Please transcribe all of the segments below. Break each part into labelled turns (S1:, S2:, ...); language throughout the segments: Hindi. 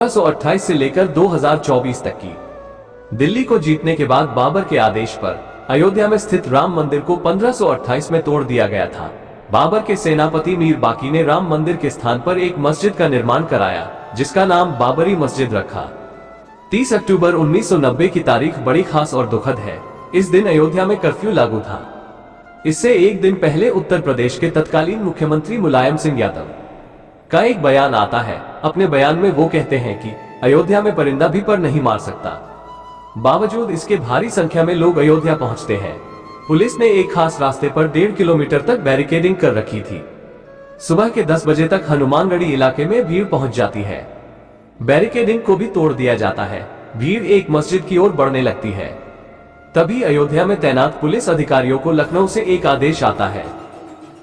S1: 1528 से लेकर 2024 तक की। दिल्ली को जीतने के बाद बाबर के आदेश पर अयोध्या में स्थित राम मंदिर को 1528 में तोड़ दिया गया था। बाबर के सेनापति मीर बाकी ने राम मंदिर के स्थान पर एक मस्जिद का निर्माण कराया, जिसका नाम बाबरी मस्जिद रखा। 30 अक्टूबर 1990 की तारीख बड़ी खास और दुखद है। इस दिन अयोध्या में कर्फ्यू लागू था। इससे एक दिन पहले उत्तर प्रदेश के तत्कालीन मुख्यमंत्री मुलायम सिंह यादव का एक बयान आता है। अपने बयान में वो कहते हैं कि अयोध्या में परिंदा भी पर नहीं मार सकता। बावजूद इसके भारी संख्या में लोग अयोध्या पहुंचते हैं। पुलिस ने एक खास रास्ते पर 1.5 किलोमीटर तक बैरिकेडिंग कर रखी थी। सुबह के 10 बजे तक हनुमानगढ़ी इलाके में भीड़ पहुंच जाती है। बैरिकेडिंग को भी तोड़ दिया जाता है। भीड़ एक मस्जिद की ओर बढ़ने लगती है। तभी अयोध्या में तैनात पुलिस अधिकारियों को लखनऊ से एक आदेश आता है।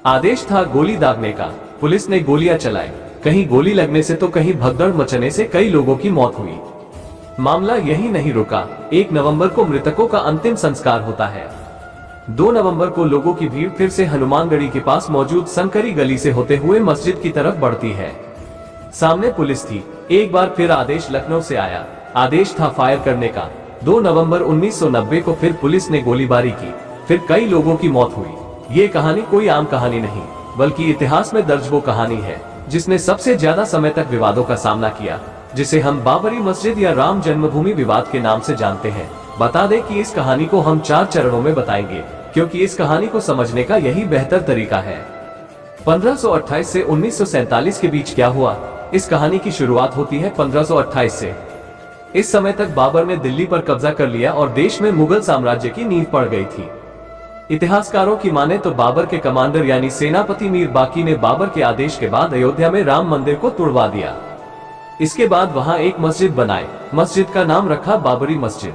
S1: आदेश था गोली दागने का। पुलिस ने गोलियां चलाई। कहीं गोली लगने से तो कहीं भगदड़ मचने से कई लोगों की मौत हुई। मामला यही नहीं रुका। 1 नवंबर को मृतकों का अंतिम संस्कार होता है। 2 नवंबर को लोगों की भीड़ फिर से हनुमानगढ़ी के पास मौजूद संकरी गली से होते हुए मस्जिद की तरफ बढ़ती है। सामने पुलिस थी। एक बार फिर आदेश लखनऊ से आया। आदेश था फायर करने का। 2 नवंबर 1990 को फिर पुलिस ने गोलीबारी की। फिर कई लोगों की मौत हुई। ये कहानी कोई आम कहानी नहीं, बल्कि इतिहास में दर्ज वो कहानी है जिसने सबसे ज्यादा समय तक विवादों का सामना किया, जिसे हम बाबरी मस्जिद या राम जन्मभूमि विवाद के नाम से जानते हैं। बता दें कि इस कहानी को हम 4 चरणों में बताएंगे, क्योंकि इस कहानी को समझने का यही बेहतर तरीका है। 1528 से 1947 के बीच क्या हुआ? इस कहानी की शुरुआत होती है 1528 से। इस समय तक बाबर ने दिल्ली पर कब्जा कर लिया और देश में मुगल साम्राज्य की नींव पड़ गई थी। इतिहासकारों की माने तो बाबर के कमांडर यानी सेनापति मीर बाकी ने बाबर के आदेश के बाद अयोध्या में राम मंदिर को तुड़वा दिया। इसके बाद वहां एक मस्जिद बनाई। मस्जिद का नाम रखा बाबरी मस्जिद।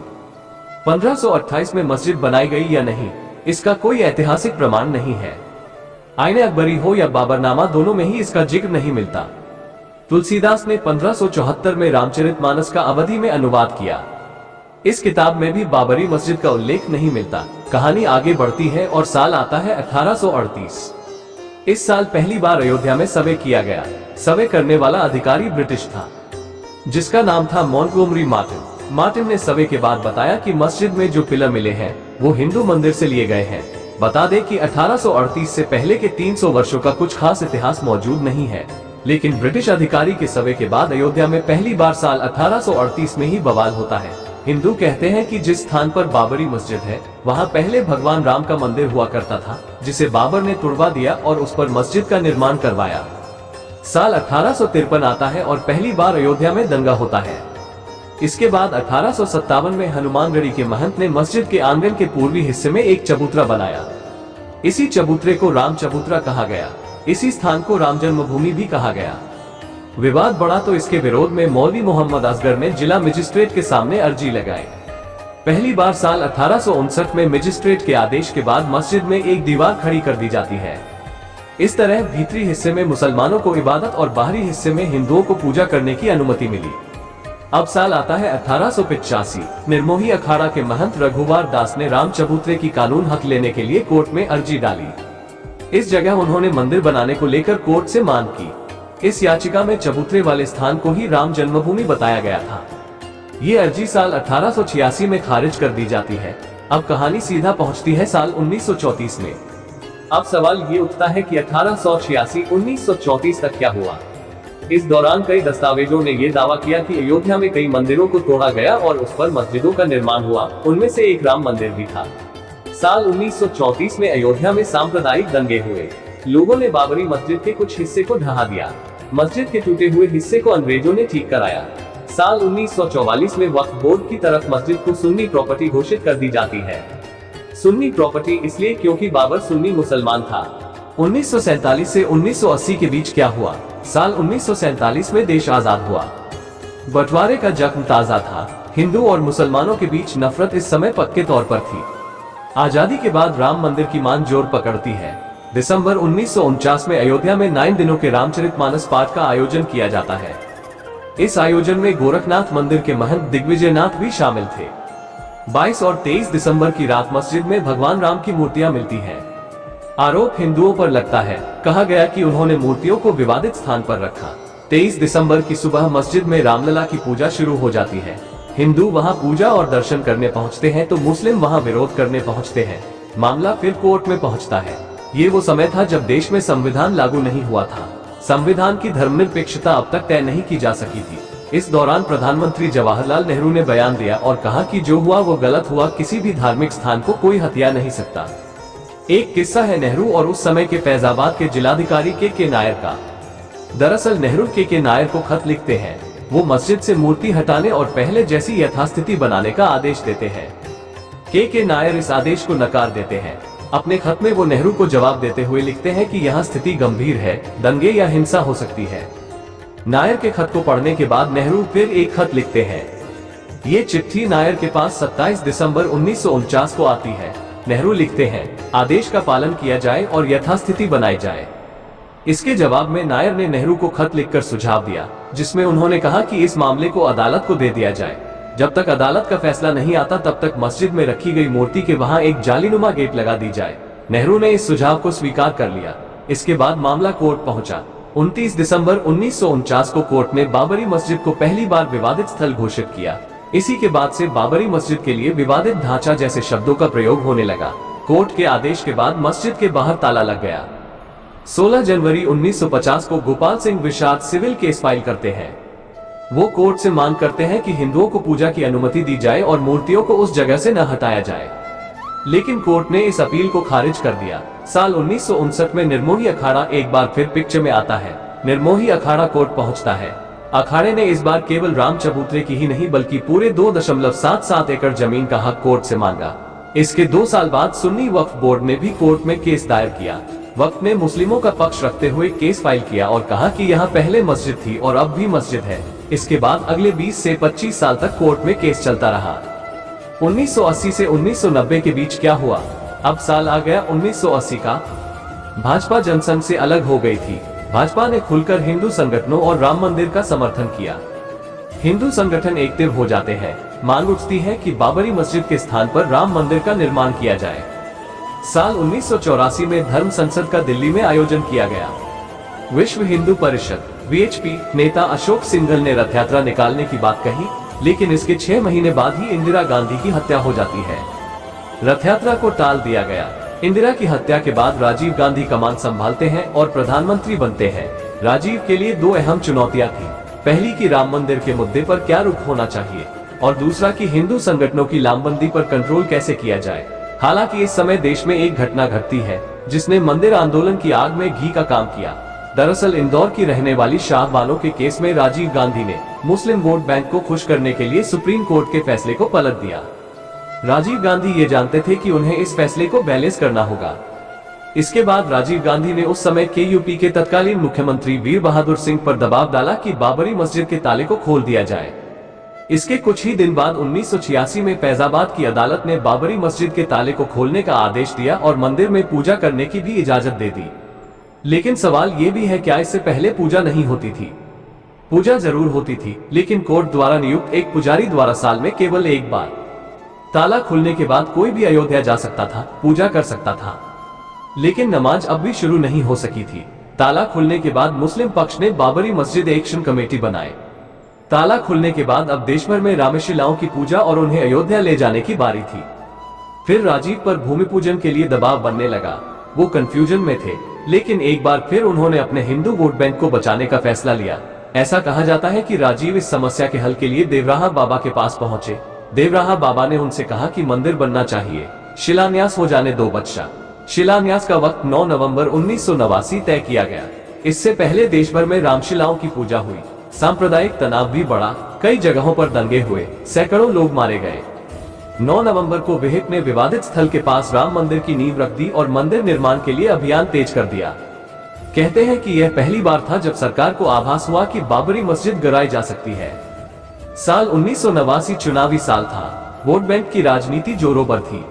S1: 1528 में मस्जिद बनाई गई या नहीं, इसका कोई ऐतिहासिक प्रमाण नहीं है। आईने अकबरी हो या बाबरनामा, दोनों में ही इसका जिक्र नहीं मिलता। तुलसीदास ने 1574 में रामचरितमानस का अवधी में अनुवाद किया। इस किताब में भी बाबरी मस्जिद का उल्लेख नहीं मिलता। कहानी आगे बढ़ती है और साल आता है 1838। इस साल पहली बार अयोध्या में सर्वे किया गया। सर्वे करने वाला अधिकारी ब्रिटिश था, जिसका नाम था मॉन्टगोमरी मार्टिन। मार्टिन ने सर्वे के बाद बताया कि मस्जिद में जो पिलर मिले हैं वो हिंदू मंदिर से लिए गए हैं। बता दें कि 1838 से पहले के 300 वर्षों का कुछ खास इतिहास मौजूद नहीं है, लेकिन ब्रिटिश अधिकारी के सर्वे के बाद अयोध्या में पहली बार साल 1838 में ही बवाल होता है। हिंदू कहते हैं कि जिस स्थान पर बाबरी मस्जिद है वहां पहले भगवान राम का मंदिर हुआ करता था, जिसे बाबर ने तुड़वा दिया और उस पर मस्जिद का निर्माण करवाया। साल 1853 आता है और पहली बार अयोध्या में दंगा होता है। इसके बाद 1857 में हनुमानगढ़ी के महंत ने मस्जिद के आंगन के पूर्वी हिस्से में एक चबूतरा बनाया। इसी चबूतरे को राम चबूतरा कहा गया। इसी स्थान को राम जन्मभूमि भी कहा गया। विवाद बढ़ा तो इसके विरोध में मौलवी मोहम्मद असगर ने जिला मजिस्ट्रेट के सामने अर्जी लगाई। पहली बार साल 1859 में मजिस्ट्रेट के आदेश के बाद मस्जिद में एक दीवार खड़ी कर दी जाती है। इस तरह भीतरी हिस्से में मुसलमानों को इबादत और बाहरी हिस्से में हिंदुओं को पूजा करने की अनुमति मिली। अब साल आता है 1885। निर्मोही अखाड़ा के महंत रघुवार दास ने राम चबूतरे की कानून हक लेने के लिए कोर्ट में अर्जी डाली। इस जगह उन्होंने मंदिर बनाने को लेकर कोर्ट से मांग की। इस याचिका में चबूतरे वाले स्थान को ही राम जन्मभूमि बताया गया था। ये अर्जी साल 1886 में खारिज कर दी जाती है। अब कहानी सीधा पहुंचती है साल 1934 में। अब सवाल ये उठता है कि 1886-1934 तक क्या हुआ? इस दौरान कई दस्तावेजों ने ये दावा किया कि अयोध्या में कई मंदिरों को तोड़ा गया और उस पर मस्जिदों का निर्माण हुआ। उनमें से एक राम मंदिर भी था। साल 1934 में अयोध्या में सांप्रदायिक दंगे हुए। लोगों ने बाबरी मस्जिद के कुछ हिस्से को ढहा दिया। मस्जिद के टूटे हुए हिस्से को अंग्रेजों ने ठीक कराया। साल 1944 में वक्फ बोर्ड की तरफ मस्जिद को सुन्नी प्रॉपर्टी घोषित कर दी जाती है। सुन्नी प्रॉपर्टी इसलिए क्योंकि बाबर सुन्नी मुसलमान था। 1947 से 1980 के बीच क्या हुआ? साल 1947 में देश आजाद हुआ। बंटवारे का जख्म ताजा था। हिंदू और मुसलमानों के बीच नफरत इस समय पक्के तौर पर थी। आजादी के बाद राम मंदिर की मान जोर पकड़ती है। दिसंबर 1949 में अयोध्या में 9 दिनों के रामचरितमानस पाठ का आयोजन किया जाता है। इस आयोजन में गोरखनाथ मंदिर के महंत दिग्विजयनाथ भी शामिल थे। 22 और 23 दिसंबर की रात मस्जिद में भगवान राम की मूर्तियां मिलती हैं। आरोप हिंदुओं पर लगता है। कहा गया कि उन्होंने मूर्तियों को विवादित स्थान पर रखा। 23 दिसंबर की सुबह मस्जिद में रामलला की पूजा शुरू हो जाती है। हिंदू वहां पूजा और दर्शन करने पहुंचते हैं तो मुस्लिम वहां विरोध करने पहुंचते हैं। मामला फिर कोर्ट में पहुंचता है। ये वो समय था जब देश में संविधान लागू नहीं हुआ था। संविधान की धर्मनिरपेक्षता अब तक तय नहीं की जा सकी थी। इस दौरान प्रधानमंत्री जवाहरलाल नेहरू ने बयान दिया और कहा कि जो हुआ वो गलत हुआ, किसी भी धार्मिक स्थान को कोई हत्या नहीं सकता। एक किस्सा है नेहरू और उस समय के फैजाबाद के जिलाधिकारी के नायर का। दरअसल नेहरू के नायर को खत लिखते हैं। वो मस्जिद से मूर्ति हटाने और पहले जैसी यथास्थिति बनाने का आदेश देते हैं। के नायर इस आदेश को नकार देते हैं। अपने खत में वो नेहरू को जवाब देते हुए लिखते हैं कि यहाँ स्थिति गंभीर है, दंगे या हिंसा हो सकती है। नायर के खत को पढ़ने के बाद नेहरू फिर एक खत लिखते हैं। ये चिट्ठी नायर के पास 27 दिसंबर 1949 को आती है। नेहरू लिखते हैं, आदेश का पालन किया जाए और यथास्थिति बनाई जाए। इसके जवाब में नायर ने नेहरू को खत लिखकर सुझाव दिया, जिसमें उन्होंने कहा कि इस मामले को अदालत को दे दिया जाए। जब तक अदालत का फैसला नहीं आता तब तक मस्जिद में रखी गई मूर्ति के वहां एक जालीनुमा गेट लगा दी जाए। नेहरू ने इस सुझाव को स्वीकार कर लिया। इसके बाद मामला कोर्ट पहुंचा। 29 दिसंबर 1949 को कोर्ट ने बाबरी मस्जिद को पहली बार विवादित स्थल घोषित किया। इसी के बाद से बाबरी मस्जिद के लिए विवादित ढांचा जैसे शब्दों का प्रयोग होने लगा। कोर्ट के आदेश के बाद मस्जिद के बाहर ताला लग गया। 16 जनवरी 1950 को गोपाल सिंह विषाद सिविल केस फाइल करते हैं। वो कोर्ट से मांग करते हैं कि हिंदुओं को पूजा की अनुमति दी जाए और मूर्तियों को उस जगह से न हटाया जाए, लेकिन कोर्ट ने इस अपील को खारिज कर दिया। साल 1959 में निर्मोही अखाड़ा एक बार फिर पिक्चर में आता है। निर्मोही अखाड़ा कोर्ट पहुंचता है। अखाड़े ने इस बार केवल राम चबूतरे की ही नहीं बल्कि पूरे 2.77 एकड़ जमीन का हक कोर्ट से मांगा। इसके 2 साल बाद सुन्नी वक्फ बोर्ड ने भी कोर्ट में केस दायर किया। वक्फ ने मुस्लिमों का पक्ष रखते हुए केस फाइल किया और कहा कि यहाँ पहले मस्जिद थी और अब भी मस्जिद है। इसके बाद अगले 20 से 25 साल तक कोर्ट में केस चलता रहा। 1980 से 1990 के बीच क्या हुआ? अब साल आ गया 1980 का। भाजपा जनसंघ से अलग हो गई थी। भाजपा ने खुलकर हिंदू संगठनों और राम मंदिर का समर्थन किया। हिंदू संगठन एकजुट हो जाते हैं। मांग उठती है कि बाबरी मस्जिद के स्थान पर राम मंदिर का निर्माण किया जाए। साल 1984 में धर्म संसद का दिल्ली में आयोजन किया गया। विश्व हिंदू परिषद (वीएचपी) नेता अशोक सिंघल ने रथ यात्रा निकालने की बात कही, लेकिन इसके 6 महीने बाद ही इंदिरा गांधी की हत्या हो जाती है। रथ यात्रा को टाल दिया गया। इंदिरा की हत्या के बाद राजीव गांधी कमान संभालते हैं और प्रधानमंत्री बनते हैं। राजीव के लिए 2 अहम चुनौतियां थी। पहली कि राम मंदिर के मुद्दे पर क्या रुख होना चाहिए और दूसरा कि हिंदू संगठनों की लामबंदी पर कंट्रोल कैसे किया जाए। हालांकि इस समय देश में एक घटना घटती है जिसने मंदिर आंदोलन की आग में घी का काम किया। दरअसल इंदौर की रहने वाली शाह बानो के केस में राजीव गांधी ने मुस्लिम वोट बैंक को खुश करने के लिए सुप्रीम कोर्ट के फैसले को पलट दिया। राजीव गांधी ये जानते थे कि उन्हें इस फैसले को बैलेंस करना होगा। इसके बाद राजीव गांधी ने उस समय के यूपी के तत्कालीन मुख्यमंत्री वीर बहादुर सिंह पर दबाव डाला कि बाबरी मस्जिद के ताले को खोल दिया जाए। इसके कुछ ही दिन बाद 1986 में फैजाबाद की अदालत ने बाबरी मस्जिद के ताले को खोलने का आदेश दिया और मंदिर में पूजा करने की भी इजाजत दे दी। लेकिन सवाल ये भी है, क्या इससे पहले पूजा नहीं होती थी? पूजा जरूर होती थी, लेकिन कोर्ट द्वारा नियुक्त एक पुजारी द्वारा साल में केवल एक बार। ताला खुलने के बाद कोई भी अयोध्या जा सकता था, पूजा कर सकता था, लेकिन नमाज अब भी शुरू नहीं हो सकी थी। ताला खुलने के बाद मुस्लिम पक्ष ने बाबरी मस्जिद एक्शन कमेटी बनाए। ताला खुलने के बाद अब देश भर में रामशिलाओं की पूजा और उन्हें अयोध्या ले जाने की बारी थी। फिर राजीव पर भूमि पूजन के लिए दबाव बनने लगा। वो कंफ्यूजन में थे, लेकिन एक बार फिर उन्होंने अपने हिंदू वोट बैंक को बचाने का फैसला लिया। ऐसा कहा जाता है कि राजीव इस समस्या के हल के लिए देवराहा बाबा के पास पहुंचे। देवराहा बाबा ने उनसे कहा कि मंदिर बनना चाहिए, शिलान्यास हो जाने दो बच्चा। शिलान्यास का वक्त 9 नवंबर 1989 तय किया गया। इससे पहले देश भर में रामशिलाओं की पूजा हुई। सांप्रदायिक तनाव भी बढ़ा, कई जगहों पर दंगे हुए, सैकड़ों लोग मारे गए। 9 नवंबर को विहिप ने विवादित स्थल के पास राम मंदिर की नींव रख दी और मंदिर निर्माण के लिए अभियान तेज कर दिया। कहते हैं कि यह पहली बार था जब सरकार को आभास हुआ कि बाबरी मस्जिद गिराई जा सकती है। साल 1989 चुनावी साल था। वोट बैंक की राजनीति जोरों पर थी।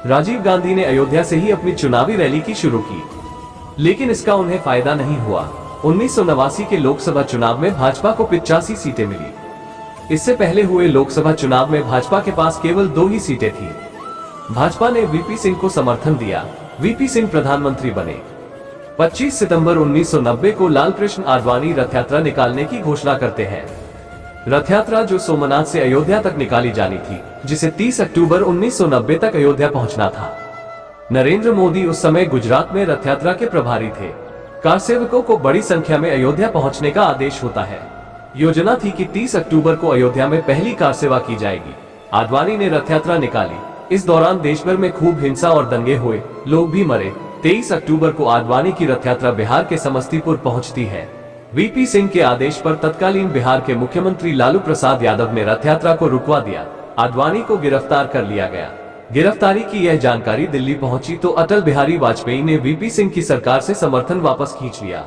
S1: राजीव गांधी ने अयोध्या से ही अपनी चुनावी रैली की शुरू की, लेकिन इसका उन्हें फायदा नहीं हुआ। 1989 के लोकसभा चुनाव में भाजपा को 85 सीटें मिली। इससे पहले हुए लोकसभा चुनाव में भाजपा के पास केवल 2 ही सीटें थी। भाजपा ने वीपी सिंह को समर्थन दिया। वीपी सिंह प्रधानमंत्री बने। 25 सितंबर 1990 को लालकृष्ण आडवाणी रथ यात्रा निकालने की घोषणा करते हैं। रथ यात्रा जो सोमनाथ से अयोध्या तक निकाली जानी थी, जिसे 30 अक्टूबर 1990 तक अयोध्या पहुंचना था। नरेंद्र मोदी उस समय गुजरात में रथ यात्रा के प्रभारी थे। कार सेवकों को बड़ी संख्या में अयोध्या पहुंचने का आदेश होता है। योजना थी कि 30 अक्टूबर को अयोध्या में पहली कार सेवा की जाएगी। आडवाणी ने रथ यात्रा निकाली। इस दौरान देश भर में खूब हिंसा और दंगे हुए, लोग भी मरे। 23 अक्टूबर को आडवाणी की रथ यात्रा बिहार के समस्तीपुर पहुंचती है। वीपी सिंह के आदेश पर तत्कालीन बिहार के मुख्यमंत्री लालू प्रसाद यादव ने रथ यात्रा को रुकवा दिया। आडवाणी को गिरफ्तार कर लिया गया। गिरफ्तारी की यह जानकारी दिल्ली पहुंची तो अटल बिहारी वाजपेयी ने वीपी सिंह की सरकार से समर्थन वापस खींच लिया।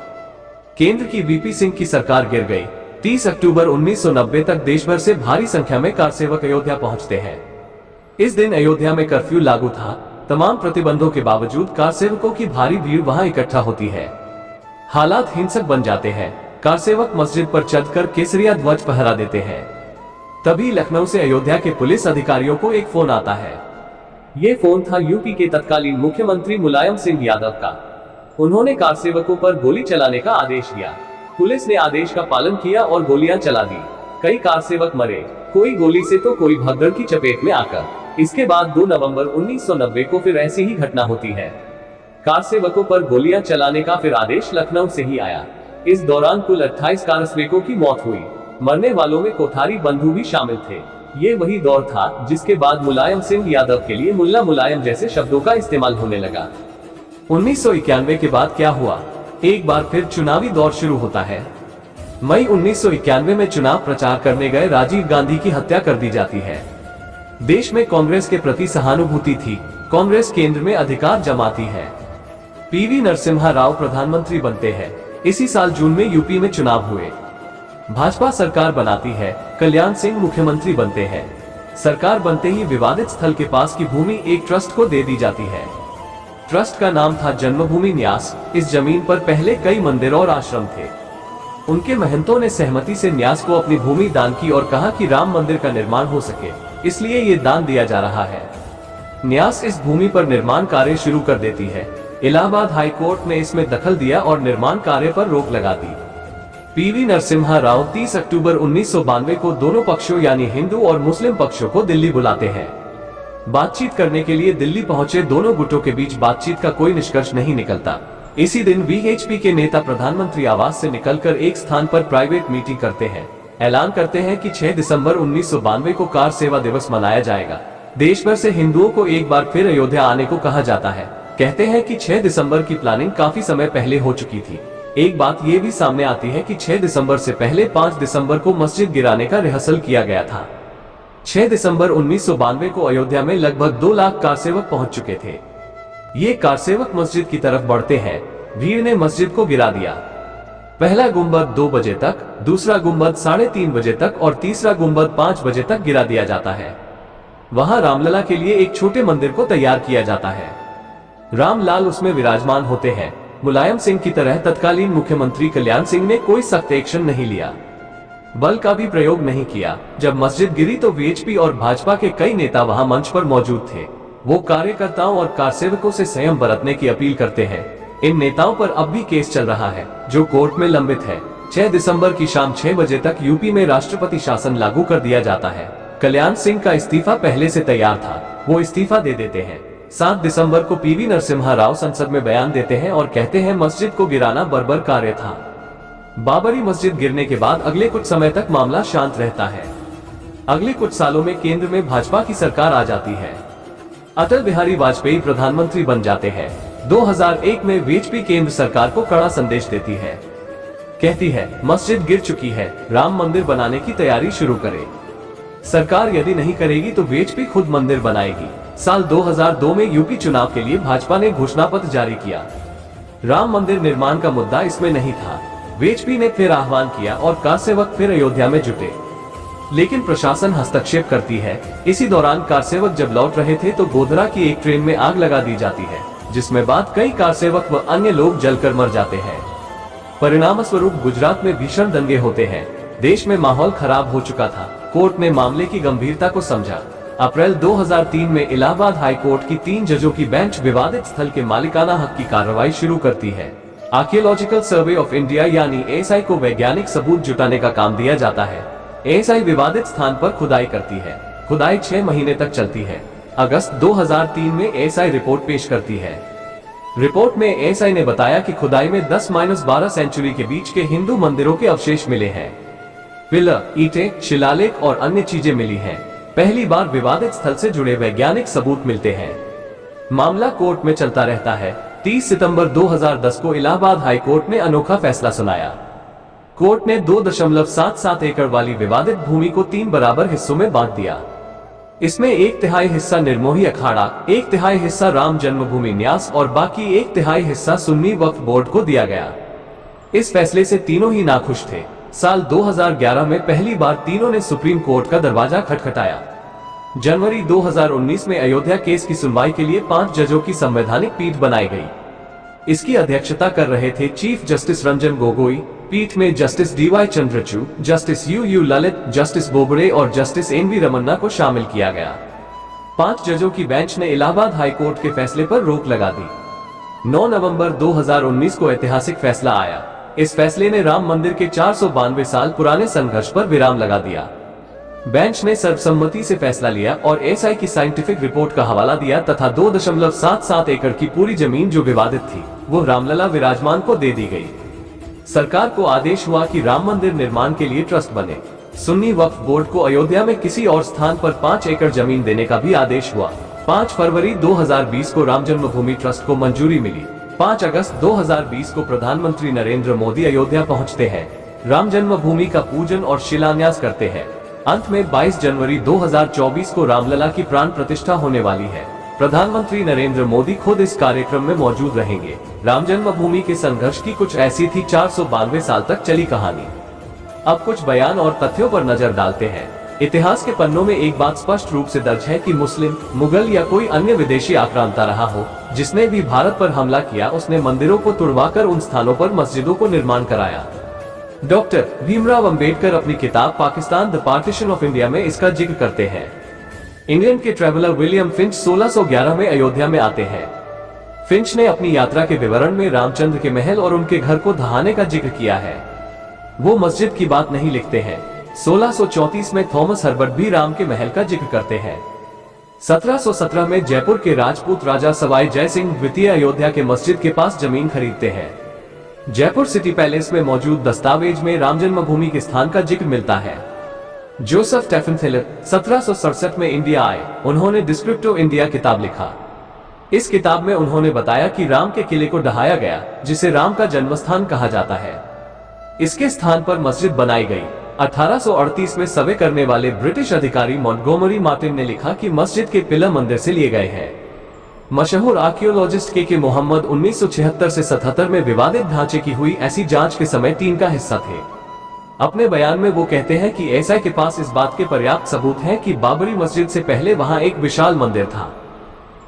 S1: केंद्र की वीपी सिंह की सरकार गिर गई। 30 अक्टूबर 1990 तक देश भर से भारी संख्या में कार सेवक अयोध्या पहुंचते हैं। इस दिन अयोध्या में कर्फ्यू लागू था। तमाम प्रतिबंधों के बावजूद कार सेवकों की भारी भीड़ वहां इकट्ठा होती है। हालात हिंसक बन जाते हैं। कार सेवक मस्जिद पर चढ़कर केसरिया ध्वज फहरा देते हैं। तभी लखनऊ से अयोध्या के पुलिस अधिकारियों को एक फोन आता है। ये फोन था यूपी के तत्कालीन मुख्यमंत्री मुलायम सिंह यादव का। उन्होंने कार सेवकों पर गोली चलाने का आदेश दिया। पुलिस ने आदेश का पालन किया और गोलियां चला दी। कई कार सेवक मरे, कोई गोली से तो कोई भगदड़ की चपेट में आकर। इसके बाद 2 नवंबर 1990 को फिर ऐसी ही घटना होती है। कार सेवकों पर गोलियां चलाने का फिर आदेश लखनऊ से ही आया। इस दौरान कुल 28 कार सेवकों की मौत हुई। मरने वालों में कोठारी बंधु भी शामिल थे। ये वही दौर था जिसके बाद मुलायम सिंह यादव के लिए मुल्ला मुलायम जैसे शब्दों का इस्तेमाल होने लगा। 1991 के बाद क्या हुआ? एक बार फिर चुनावी दौर शुरू होता है। मई 1991 में चुनाव प्रचार करने गए राजीव गांधी की हत्या कर दी जाती है। देश में कांग्रेस के प्रति सहानुभूति थी। कांग्रेस केंद्र में अधिकार जमाती है। पीवी नरसिम्हा राव प्रधानमंत्री बनते हैं। इसी साल जून में यूपी में चुनाव हुए। भाजपा सरकार बनाती है। कल्याण सिंह मुख्यमंत्री बनते हैं। सरकार बनते ही विवादित स्थल के पास की भूमि एक ट्रस्ट को दे दी जाती है। ट्रस्ट का नाम था जन्मभूमि न्यास। इस जमीन पर पहले कई मंदिर और आश्रम थे। उनके महंतों ने सहमति से न्यास को अपनी भूमि दान की और कहा कि राम मंदिर का निर्माण हो सके, इसलिए ये दान दिया जा रहा है। न्यास इस भूमि पर निर्माण कार्य शुरू कर देती है। इलाहाबाद हाई कोर्ट ने इसमें दखल दिया और निर्माण कार्य पर रोक लगा दी। पीवी नरसिम्हा राव 30 अक्टूबर 1992 को दोनों पक्षों यानी हिंदू और मुस्लिम पक्षों को दिल्ली बुलाते हैं। बातचीत करने के लिए दिल्ली पहुंचे दोनों गुटों के बीच बातचीत का कोई निष्कर्ष नहीं निकलता। इसी दिन वीएचपी के नेता प्रधानमंत्री आवास से निकलकर एक स्थान पर प्राइवेट मीटिंग करते हैं। ऐलान करते हैं कि 6 दिसंबर 1992 को कार सेवा दिवस मनाया जाएगा। देश भर से हिंदुओं को एक बार फिर अयोध्या आने को कहा जाता है। कहते हैं कि 6 दिसंबर की प्लानिंग काफी समय पहले हो चुकी थी। एक बात ये भी सामने आती है कि 6 दिसंबर से पहले 5 दिसंबर को मस्जिद गिराने का रिहर्सल किया गया था। 6 दिसंबर 1992 को अयोध्या में लगभग 2 लाख कार सेवक पहुंच चुके थे। ये कार सेवक मस्जिद की तरफ बढ़ते हैं। भीड़ ने मस्जिद को गिरा दिया। पहला गुंबद 2 बजे तक, दूसरा गुंबद 3:30 बजे तक और तीसरा गुंबद 5 बजे तक गिरा दिया जाता है। वहां रामलला के लिए एक छोटे मंदिर को तैयार किया जाता है। रामलाल उसमें विराजमान होते हैं। मुलायम सिंह की तरह तत्कालीन मुख्यमंत्री कल्याण सिंह ने कोई सख्त एक्शन नहीं लिया, बल का भी प्रयोग नहीं किया। जब मस्जिद गिरी तो वीएचपी और भाजपा के कई नेता वहां मंच पर मौजूद थे। वो कार्यकर्ताओं और कार सेवकों से संयम बरतने की अपील करते हैं। इन नेताओं पर अब भी केस चल रहा है जो कोर्ट में लंबित है। 6 दिसंबर की शाम 6 बजे तक यूपी में राष्ट्रपति शासन लागू कर दिया जाता है। कल्याण सिंह का इस्तीफा पहले से तैयार था, वो इस्तीफा दे देते हैं। 7 दिसंबर को पीवी नरसिम्हा राव संसद में बयान देते हैं और कहते हैं मस्जिद को गिराना बर्बर कार्य था। बाबरी मस्जिद गिरने के बाद अगले कुछ समय तक मामला शांत रहता है। अगले कुछ सालों में केंद्र में भाजपा की सरकार आ जाती है। अटल बिहारी वाजपेयी प्रधानमंत्री बन जाते हैं। 2001 में वीएचपी केंद्र सरकार को कड़ा संदेश देती है। कहती है मस्जिद गिर चुकी है, राम मंदिर बनाने की तैयारी शुरू करे। सरकार यदि नहीं करेगी तो वीएचपी खुद मंदिर बनाएगी। साल 2002 में यूपी चुनाव के लिए भाजपा ने घोषणा पत्र जारी किया। राम मंदिर निर्माण का मुद्दा इसमें नहीं था। वीएचपी ने फिर आह्वान किया और कार सेवक फिर अयोध्या में जुटे, लेकिन प्रशासन हस्तक्षेप करती है। इसी दौरान कार सेवक जब लौट रहे थे तो गोधरा की एक ट्रेन में आग लगा दी जाती है, जिसमें बाद कई कार सेवक व अन्य लोग जलकर मर जाते हैं। परिणाम स्वरूप गुजरात में भीषण दंगे होते हैं। देश में माहौल खराब हो चुका था। कोर्ट ने मामले की गंभीरता को समझा। अप्रैल 2003 में इलाहाबाद हाई कोर्ट की 3 जजों की बेंच विवादित स्थल के मालिकाना हक की कार्रवाई शुरू करती है। आर्कियोलॉजिकल सर्वे ऑफ इंडिया यानी ASI को वैज्ञानिक सबूत जुटाने का काम दिया जाता है। ASI विवादित स्थान पर खुदाई करती है। खुदाई 6 महीने तक चलती है। अगस्त 2003 में ASI रिपोर्ट पेश करती है। रिपोर्ट में ASI ने बताया कि खुदाई में 10-12 सेंचुरी के बीच के हिंदू मंदिरों के अवशेष मिले हैं। पिलर, ईंटें, शिलालेख और अन्य चीजें मिली हैं। पहली बार विवादित स्थल से जुड़े वैज्ञानिक सबूत मिलते हैं। मामला कोर्ट में चलता रहता है। 30 सितंबर 2010 को इलाहाबाद हाई कोर्ट ने अनोखा फैसला सुनाया। कोर्ट ने 2.77 एकड़ वाली विवादित भूमि को 3 बराबर हिस्सों में बांट दिया। इसमें 1/3 हिस्सा निर्मोही अखाड़ा, 1/3 हिस्सा राम जन्मभूमि न्यास और बाकी 1/3 हिस्सा सुन्नी वक्फ बोर्ड को दिया गया। इस फैसले से तीनों ही नाखुश थे। साल 2011 में पहली बार तीनों ने सुप्रीम कोर्ट का दरवाजा खटखटाया। जनवरी 2019 में अयोध्या केस की सुनवाई के लिए 5 जजों की संवैधानिक पीठ बनाई गई। इसकी अध्यक्षता कर रहे थे चीफ जस्टिस रंजन गोगोई। पीठ में justice DY Chandrachud, justice UU Lalit, justice Bobde और जस्टिस NV रमन्ना को शामिल किया गया। 5 जजों की बेंच ने इलाहाबाद हाई कोर्ट के फैसले पर रोक लगा दी। 9 नवंबर 2019 को ऐतिहासिक फैसला आया। इस फैसले ने राम मंदिर के 492 साल पुराने संघर्ष पर विराम लगा दिया। बेंच ने सर्वसम्मति से फैसला लिया और ASI की साइंटिफिक रिपोर्ट का हवाला दिया तथा 2.77 एकड़ की पूरी जमीन जो विवादित थी वो रामलला विराजमान को दे दी गई। सरकार को आदेश हुआ कि राम मंदिर निर्माण के लिए ट्रस्ट बने। सुन्नी वक्फ बोर्ड को अयोध्या में किसी और स्थान पर 5 एकड़ जमीन देने का भी आदेश हुआ। 5 फरवरी 2020 को राम जन्मभूमि ट्रस्ट को मंजूरी मिली। 5 अगस्त 2020 को प्रधानमंत्री नरेंद्र मोदी अयोध्या पहुंचते हैं, राम जन्मभूमि का पूजन और शिलान्यास करते हैं। अंत में 22 जनवरी 2024 को रामलला की प्राण प्रतिष्ठा होने वाली है। प्रधानमंत्री नरेंद्र मोदी खुद इस कार्यक्रम में मौजूद रहेंगे। राम जन्मभूमि के संघर्ष की कुछ ऐसी थी 492 साल तक चली कहानी। अब कुछ बयान और तथ्यों पर नजर डालते हैं। इतिहास के पन्नों में एक बात स्पष्ट रूप से दर्ज है कि मुस्लिम, मुगल या कोई अन्य विदेशी आक्रांता रहा हो, जिसने भी भारत पर हमला किया उसने मंदिरों को तुड़वाकर उन स्थानों पर मस्जिदों को निर्माण कराया। डॉक्टर भीमराव अंबेडकर अपनी किताब Pakistan the partition of India में इसका जिक्र करते हैं। इंग्लैंड के ट्रैवलर विलियम फिंच 1611 में अयोध्या में आते हैं। फिंच ने अपनी यात्रा के विवरण में रामचंद्र के महल और उनके घर को ढहाने का जिक्र किया है। वो मस्जिद की बात नहीं लिखते हैं। 1634 में थॉमस हर्बर्ट भी राम के महल का जिक्र करते हैं। 1717 में जयपुर के राजपूत राजा सवाई जय सिंह द्वितीय अयोध्या के मस्जिद के पास जमीन खरीदते हैं। जयपुर सिटी पैलेस में मौजूद दस्तावेज में राम जन्मभूमि के स्थान का जिक्र मिलता है। जोसेफ टेफनथेलर 1767 में इंडिया आए। उन्होंने डिस्क्रिप्टिव इंडिया किताब लिखा। इस किताब में उन्होंने बताया कि राम के किले को ढहाया गया, जिसे राम का जन्मस्थान कहा जाता है। इसके स्थान पर मस्जिद बनाई गई। 1838 में सर्वे करने वाले ब्रिटिश अधिकारी मॉन्टगोमरी मार्टिन ने लिखा कि मस्जिद के पिलर मंदिर से लिए गए हैं। मशहूर आर्कियोलॉजिस्ट के मोहम्मद 1976 से 77 में विवादित ढांचे की हुई ऐसी जांच के समय टीम का हिस्सा थे। अपने बयान में वो कहते हैं कि ASI के पास इस बात के पर्याप्त सबूत हैं कि बाबरी मस्जिद से पहले वहां एक विशाल मंदिर था।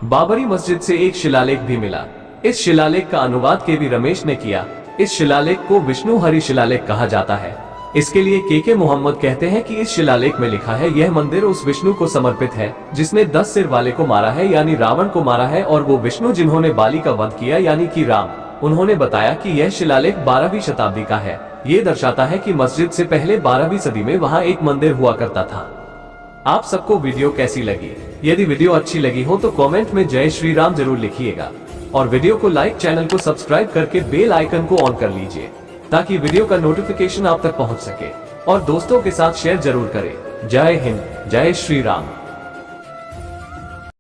S1: बाबरी मस्जिद से एक शिलालेख भी मिला। इस शिलालेख का अनुवाद KV रमेश ने किया। इस शिलालेख को विष्णु हरि शिलालेख कहा जाता है। इसके लिए KK मोहम्मद कहते हैं कि इस शिलालेख में लिखा है यह मंदिर उस विष्णु को समर्पित है जिसने 10 सिर वाले को मारा है यानी रावण को मारा है, और वो विष्णु जिन्होंने बाली का वध किया यानी कि राम। उन्होंने बताया कि यह शिलालेख 12वीं शताब्दी का है। ये दर्शाता है कि मस्जिद से पहले 12वीं सदी में वहाँ एक मंदिर हुआ करता था। आप सबको वीडियो कैसी लगी? यदि वीडियो अच्छी लगी हो तो कमेंट में जय श्री राम जरूर लिखिएगा और वीडियो को लाइक, चैनल को सब्सक्राइब करके बेल आइकन को ऑन कर लीजिए ताकि वीडियो का नोटिफिकेशन आप तक पहुंच सके, और दोस्तों के साथ शेयर जरूर करें। जय हिंद, जय श्री राम।